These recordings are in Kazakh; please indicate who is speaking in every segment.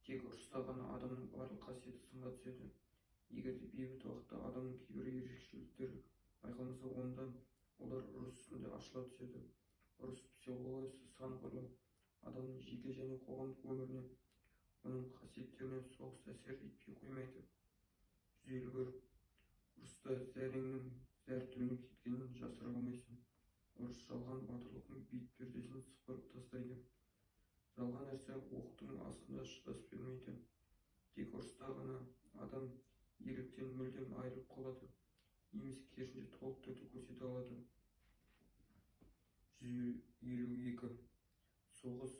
Speaker 1: Тек ұрыста ғана адамның барлық қасиеті сынға түседі. Егер де бейбіт уақытта адамның кейбір ерекшеліктері байқалмаса, онда олар ұрыс үстінде ашыла түседі. Ұрыс психологиясы сан қырлы. Адамның жеке және қоғамдық өміріне, оның қасиеттеріне соғыс әсер етпей қоймайды. 151. Ұрыста зәреңнің зәр түбіне кеткенін жасыра алмайсың. Ұрыс жалған батырлықтың бет пердесін сыпырып тастайды. Жалған нәрсе оқтың астында шыдас бермейді. Тек ұрыста ғана адам ерліктен мүлдем айырылып қалады. Немесе керісінше толық түрде көрсете алады. 152. Соғыс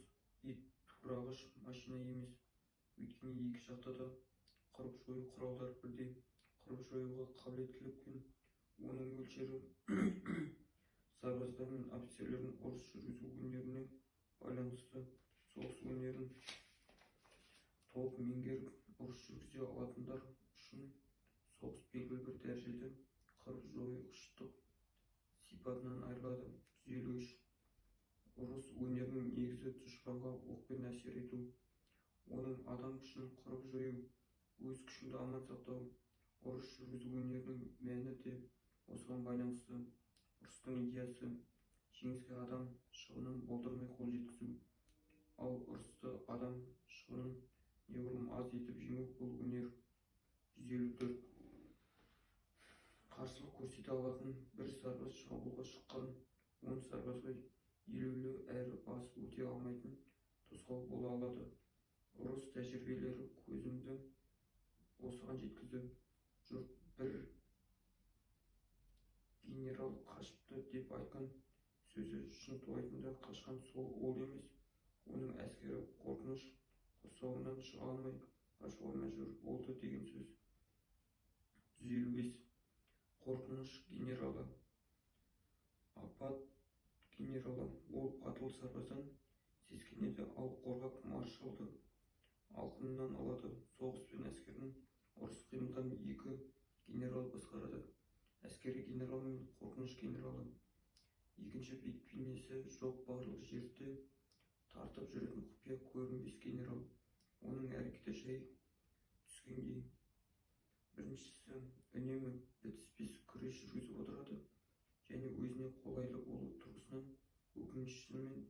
Speaker 1: ет турағыш машина емес. Өйткені екі жақта да қырып жою құралдар бірдей. Қырып жоюға қабілеттілік пен оның мөлшері сарбаздар мен офицерлердің ұрыс жүргізу өнеріне байланысты. Соғыс өнерін толық меңгеріп, ұрыс жүргізе алатындар үшін соғыс белгілі бір дәрежеде қырып жойғыштық сипатынан айырылады. 153. Ұрыс өнерінің негізі дұшпанға оқпен әсер ету. Оның адам күшін қырып жою, өз күшіңді аман сақтау. Ұрыс жүргізу өнерінің мәні де осыған байланысты. Ұрыстың идеясы жеңіске адам шығынын болдырмай қол жеткізу. Ал ұрысты адам шығынын неғұрлым аз етіп жеңу бұл өнер. 154. Қарсылық көрсете алатын бір сарбаз шабуылға шыққан 10 сарбазға елеулі әрі басып өте алмайтын тосқауыл бола алады. Ұрыс тәжірибелері көзімді осыған жеткізді. Жұрт бір генерал қашыпты деп айтқан сөзі шынтуайтында қашқан ол емес. Оның әскері қорқыныш құрсауынан шыға алмай қашуға мәжбүр болды деген сөз. 155. Қорқыныш генералы. Апат генералы. Ол батыл сарбаздан сескенеді, ал қорқақ маршалды алқымынан алады. Соғыс пен әскердің ұрыс қимылдан екі генерал басқарады. Әскери генерал мен қорқыныш генералы. Екінші бейнесі жоқ барлық жерде тартып жүретін құпия көрінбес генерал. Оның әрекеті жай түскендей. Біріншісі үнемі бітіспес күрес жүргізіп отырады және өзіне қолайлы болу тұрғысынан өкінішімен